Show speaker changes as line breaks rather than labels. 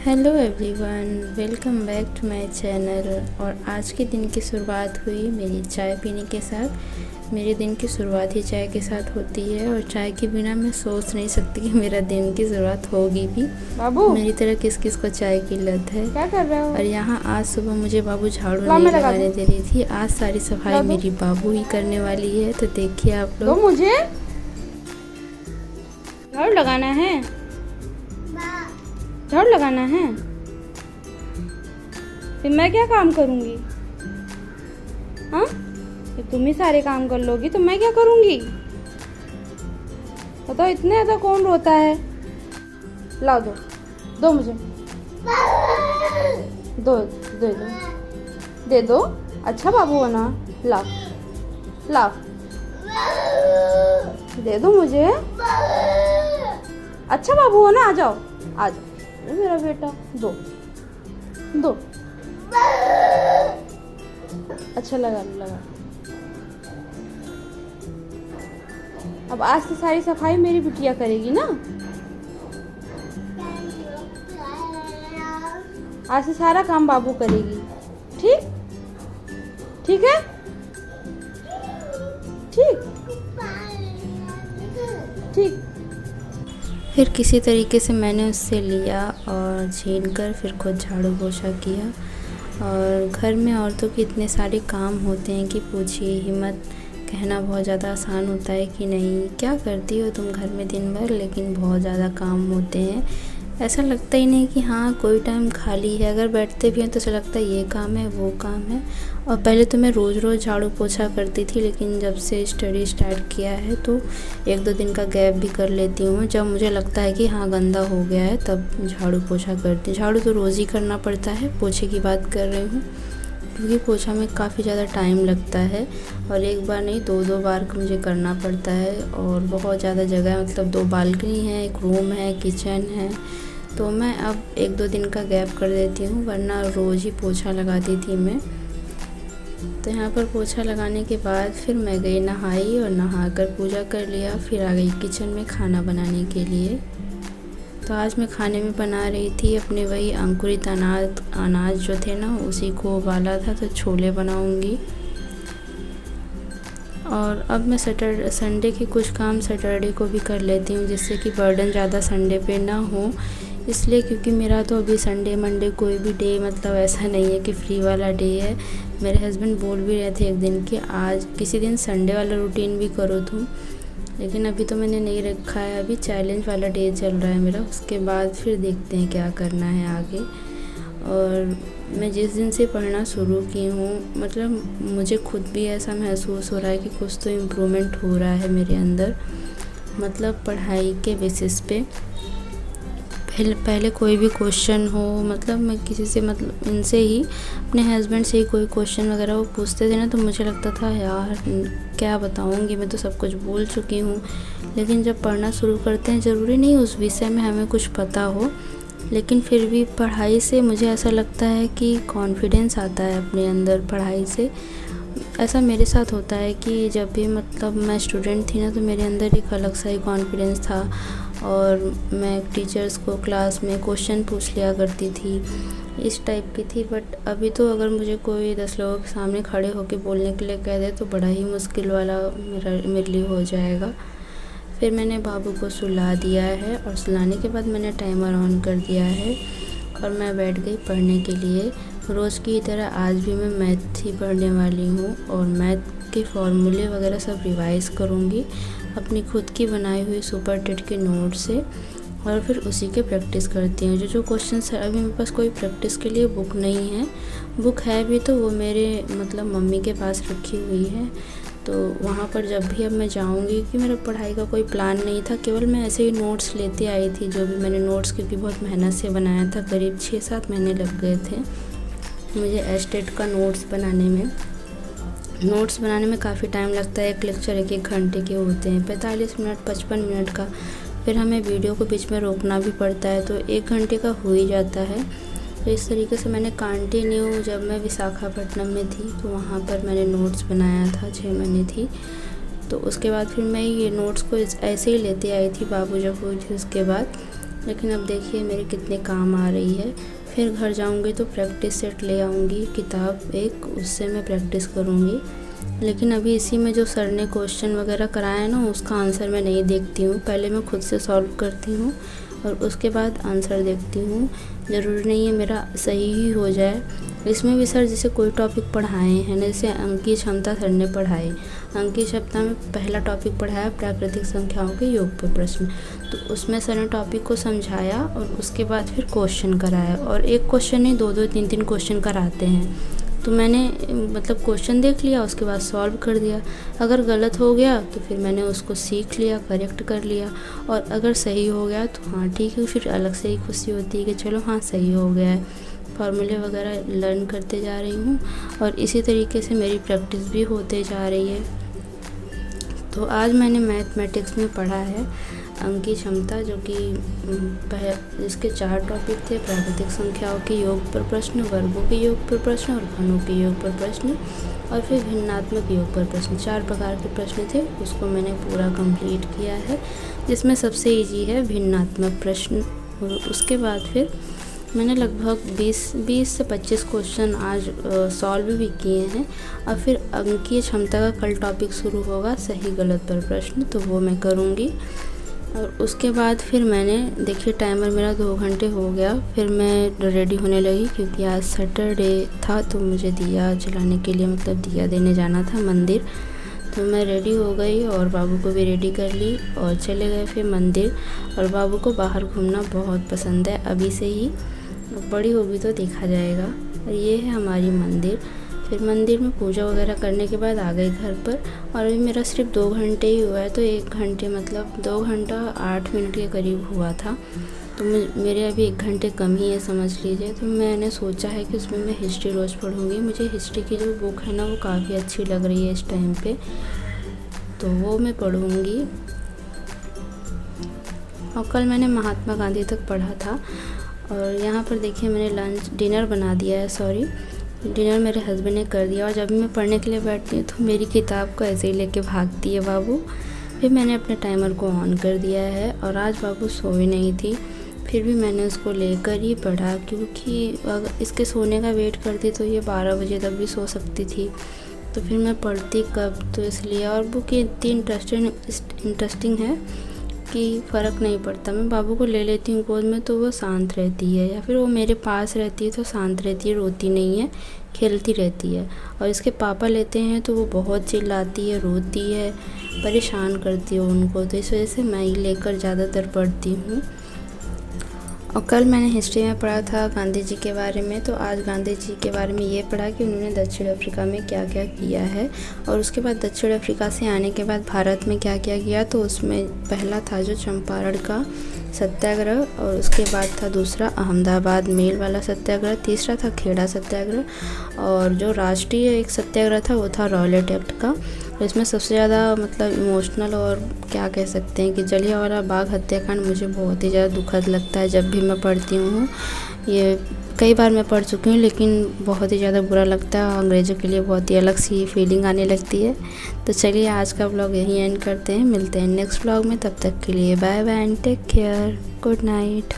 Hello everyone, welcome back to my channel. और आज के दिन की शुरुआत हुई मेरी चाय पीने के साथ। मेरे दिन की शुरुआत ही चाय के साथ होती है और चाय के बिना मैं सोच नहीं सकती कि मेरा दिन की शुरुआत होगी भी।
बाबू
मेरी तरह किस किस को चाय की लत है।
क्या कर रहे हो?
और यहाँ आज सुबह मुझे बाबू झाड़ू नहीं लगाने दे रही थी। आज सारी सफाई मेरी बाबू ही करने वाली है। तो देखिए आप
तो
लोग।
मुझे झाड़ू लगाना है, झाड़ू लगाना है। फिर मैं क्या काम करूंगी? हाँ, फिर तुम ही सारे काम कर लोगी तो मैं क्या करूंगी? बताओ, इतने ज्यादा कौन रोता है? लाओ, दो दो मुझे, दो दे दो, दे दो। अच्छा बाबू हो ना, लाओ लाओ, दे दो मुझे। अच्छा बाबू हो ना, आ जाओ आ जाओ मेरा बेटा, दो दो। अच्छा लगा लगा। अब आज से सारी सफाई मेरी बिटिया करेगी ना। आज से सारा काम बाबू करेगी। ठीक ठीक है, ठीक ठीक।
फिर किसी तरीके से मैंने उससे लिया और छीन कर फिर खुद झाड़ू पोछा किया। और घर में औरतों के इतने सारे काम होते हैं कि पूछिए ही मत। कहना बहुत ज़्यादा आसान होता है कि नहीं क्या करती हो तुम घर में दिन भर, लेकिन बहुत ज़्यादा काम होते हैं। ऐसा लगता ही नहीं कि हाँ कोई टाइम खाली है। अगर बैठते भी हैं तो ऐसा लगता है ये काम है वो काम है। और पहले तो मैं रोज़ रोज़ झाड़ू पोछा करती थी, लेकिन जब से स्टडी स्टार्ट किया है तो एक दो दिन का गैप भी कर लेती हूँ। जब मुझे लगता है कि हाँ गंदा हो गया है तब झाड़ू पोछा करती हूँ। झाड़ू तो रोज़ ही करना पड़ता है, पोछे की बात कर रही हूँ, क्योंकि पोछा में काफ़ी ज़्यादा टाइम लगता है और एक बार नहीं दो दो बार मुझे करना पड़ता है। और बहुत ज़्यादा जगह, मतलब 2 बालकनी है, एक रूम है, किचन है, तो मैं अब एक दो दिन का गैप कर देती हूँ, वरना रोज़ ही पोछा लगाती थी मैं। तो यहाँ पर पोछा लगाने के बाद फिर मैं गई नहाई और नहाकर पूजा कर लिया। फिर आ गई किचन में खाना बनाने के लिए। तो आज मैं खाने में बना रही थी अपने वही अंकुरित अनाज जो थे ना, उसी को उबाला था, तो छोले बनाऊंगी। और अब मैं संडे के कुछ काम सैटरडे को भी कर लेती हूँ, जिससे कि बर्डन ज़्यादा संडे पे ना हो। इसलिए क्योंकि मेरा तो अभी संडे मंडे कोई भी डे, मतलब ऐसा नहीं है कि फ्री वाला डे है। मेरे हस्बैंड बोल भी रहे थे एक दिन कि आज किसी दिन संडे वाला रूटीन भी करो तुम, लेकिन अभी तो मैंने नहीं रखा है। अभी चैलेंज वाला डे चल रहा है मेरा, उसके बाद फिर देखते हैं क्या करना है आगे। और मैं जिस दिन से पढ़ना शुरू की हूँ, मतलब मुझे खुद भी ऐसा महसूस हो रहा है कि कुछ तो इम्प्रूवमेंट हो रहा है मेरे अंदर, मतलब पढ़ाई के बेसिस पे। पहले कोई भी क्वेश्चन हो, मतलब मैं किसी से, मतलब इनसे ही, अपने हस्बैंड से ही कोई क्वेश्चन वगैरह वो पूछते थे ना, तो मुझे लगता था यार क्या बताऊंगी, मैं तो सब कुछ भूल चुकी हूँ। लेकिन जब पढ़ना शुरू करते हैं, ज़रूरी नहीं उस विषय में हमें कुछ पता हो, लेकिन फिर भी पढ़ाई से मुझे ऐसा लगता है कि कॉन्फिडेंस आता है अपने अंदर पढ़ाई से। ऐसा मेरे साथ होता है कि जब भी, मतलब मैं स्टूडेंट थी ना, तो मेरे अंदर एक अलग सा ही कॉन्फिडेंस था और मैं टीचर्स को क्लास में क्वेश्चन पूछ लिया करती थी, इस टाइप की थी। बट अभी तो अगर मुझे कोई 10 लोगों के सामने खड़े होकर बोलने के लिए कह दे तो बड़ा ही मुश्किल वाला मेरे लिए हो जाएगा। फिर मैंने बाबू को सुला दिया है और सुलाने के बाद मैंने टाइमर ऑन कर दिया है और मैं बैठ गई पढ़ने के लिए। रोज़ की तरह आज भी मैं मैथ ही पढ़ने वाली हूँ और मैथ के फॉर्मूले वगैरह सब रिवाइज़ करूँगी अपनी खुद की बनाई हुई सुपर टेट के नोट से, और फिर उसी के प्रैक्टिस करती हूँ। जो क्वेश्चंस है, अभी मेरे पास कोई प्रैक्टिस के लिए बुक नहीं है। बुक है भी तो वो मेरे, मतलब मम्मी के पास रखी हुई है, तो वहाँ पर जब भी अब मैं जाऊँगी, कि मेरा पढ़ाई का कोई प्लान नहीं था, केवल मैं ऐसे ही नोट्स लेते आई थी, जो भी मैंने नोट्स, क्योंकि बहुत मेहनत से बनाया था, करीब 6-7 महीने लग गए थे मुझे एस्टेट का नोट्स बनाने में काफ़ी टाइम लगता है। एक लेक्चर 1-1 घंटे के होते हैं, 45 मिनट 55 मिनट का, फिर हमें वीडियो को बीच में रोकना भी पड़ता है, तो 1 घंटे का हो ही जाता है। तो इस तरीके से मैंने कंटिन्यू, जब मैं विशाखापट्टनम में थी तो वहाँ पर मैंने नोट्स बनाया था, 6 महीने थी। तो उसके बाद फिर मैं ये नोट्स को ऐसे ही लेते आई थी, बाबू जब हुई थी उसके बाद। लेकिन अब देखिए मेरे कितने काम आ रही है। फिर घर जाऊंगी तो प्रैक्टिस सेट ले आऊँगी, किताब एक, उससे मैं प्रैक्टिस करूँगी। लेकिन अभी इसी में जो सर ने क्वेश्चन वगैरह कराया है ना, उसका आंसर मैं नहीं देखती हूँ। पहले मैं खुद से सॉल्व करती हूँ और उसके बाद आंसर देखती हूँ। ज़रूरी नहीं है मेरा सही ही हो जाए। इसमें भी सर जैसे कोई टॉपिक पढ़ाए हैं, जैसे अंकीय क्षमता सर ने पढ़ाए। अंकीय क्षमता में पहला टॉपिक पढ़ाया प्राकृतिक संख्याओं के योग पर प्रश्न। तो उसमें सर ने टॉपिक को समझाया और उसके बाद फिर क्वेश्चन कराया, और एक क्वेश्चन नहीं, 2-2 3-3 क्वेश्चन कराते हैं। तो मैंने मतलब क्वेश्चन देख लिया, उसके बाद सॉल्व कर दिया। अगर गलत हो गया तो फिर मैंने उसको सीख लिया, करेक्ट कर लिया, और अगर सही हो गया तो हाँ ठीक है, फिर अलग से ही खुशी होती है कि चलो हाँ सही हो गया है। फार्मूले वगैरह लर्न करते जा रही हूँ और इसी तरीके से मेरी प्रैक्टिस भी होते जा रही है। तो आज मैंने मैथमेटिक्स में पढ़ा है अंकीय क्षमता, जो कि इसके 4 टॉपिक थे। प्राकृतिक संख्याओं के योग पर प्रश्न, वर्गों के योग पर प्रश्न और घनों के योग पर प्रश्न, और फिर भिन्नात्मक योग पर प्रश्न। 4 प्रकार के प्रश्न थे, उसको मैंने पूरा कंप्लीट किया है, जिसमें सबसे इजी है भिन्नात्मक प्रश्न। और उसके बाद फिर मैंने लगभग 20 से 25 क्वेश्चन आज सॉल्व भी किए हैं। और फिर अंकीय क्षमता का कल टॉपिक शुरू होगा, सही गलत पर प्रश्न, तो वो मैं करूँगी। और उसके बाद फिर मैंने देखिए टाइमर मेरा 2 घंटे हो गया, फिर मैं रेडी होने लगी क्योंकि आज सैटरडे था, तो मुझे दिया जलाने के लिए मतलब दिया देने जाना था मंदिर। तो मैं रेडी हो गई और बाबू को भी रेडी कर ली और चले गए फिर मंदिर। और बाबू को बाहर घूमना बहुत पसंद है अभी से ही, बड़ी होगी तो देखा जाएगा। और ये है हमारी मंदिर। फिर मंदिर में पूजा वगैरह करने के बाद आ गई घर पर, और अभी मेरा सिर्फ 2 घंटे ही हुआ है, तो 1 घंटे मतलब 2 घंटा 8 मिनट के करीब हुआ था। तो मेरे अभी 1 घंटे कम ही है समझ लीजिए। तो मैंने सोचा है कि उसमें मैं हिस्ट्री रोज़ पढ़ूँगी। मुझे हिस्ट्री की जो बुक है ना वो काफ़ी अच्छी लग रही है इस टाइम पे, तो वो मैं पढ़ूँगी। और कल मैंने महात्मा गांधी तक पढ़ा था। और यहाँ पर देखिए मैंने डिनर बना दिया है, डिनर मेरे हस्बैंड ने कर दिया। और जब मैं पढ़ने के लिए बैठती हूँ तो मेरी किताब को ऐसे ही लेके भागती है बाबू। फिर मैंने अपने टाइमर को ऑन कर दिया है, और आज बाबू सोई नहीं थी, फिर भी मैंने उसको लेकर ही पढ़ा, क्योंकि अगर इसके सोने का वेट करती तो ये 12 बजे तक भी सो सकती थी, तो फिर मैं पढ़ती कब, तो इसलिए। और बुक इतनी इंटरेस्टिंग है कि फ़र्क नहीं पड़ता। मैं बाबू को ले लेती हूँ गोद में तो वो शांत रहती है, या फिर वो मेरे पास रहती है तो शांत रहती है, रोती नहीं है, खेलती रहती है। और इसके पापा लेते हैं तो वो बहुत चिल्लाती है, रोती है, परेशान करती है उनको, तो इस वजह से मैं ही लेकर ज़्यादातर पढ़ती हूँ। और कल मैंने हिस्ट्री में पढ़ा था गांधी जी के बारे में, तो आज गांधी जी के बारे में ये पढ़ा कि उन्होंने दक्षिण अफ्रीका में क्या क्या किया है, और उसके बाद दक्षिण अफ्रीका से आने के बाद भारत में क्या क्या किया। तो उसमें पहला था जो चंपारण का सत्याग्रह, और उसके बाद था दूसरा अहमदाबाद मेल वाला सत्याग्रह, तीसरा था खेड़ा सत्याग्रह, और जो राष्ट्रीय एक सत्याग्रह था वो था रॉलेट एक्ट का। तो इसमें सबसे ज़्यादा मतलब इमोशनल और क्या कह सकते हैं कि जलियांवाला बाग हत्याकांड मुझे बहुत ही ज़्यादा दुखद लगता है जब भी मैं पढ़ती हूँ। ये कई बार मैं पढ़ चुकी हूँ, लेकिन बहुत ही ज़्यादा बुरा लगता है, अंग्रेज़ों के लिए बहुत ही अलग सी फीलिंग आने लगती है। तो चलिए आज का व्लॉग यहीं एंड करते हैं, मिलते हैं नेक्स्ट व्लॉग में, तब तक के लिए bye bye and take care, good night.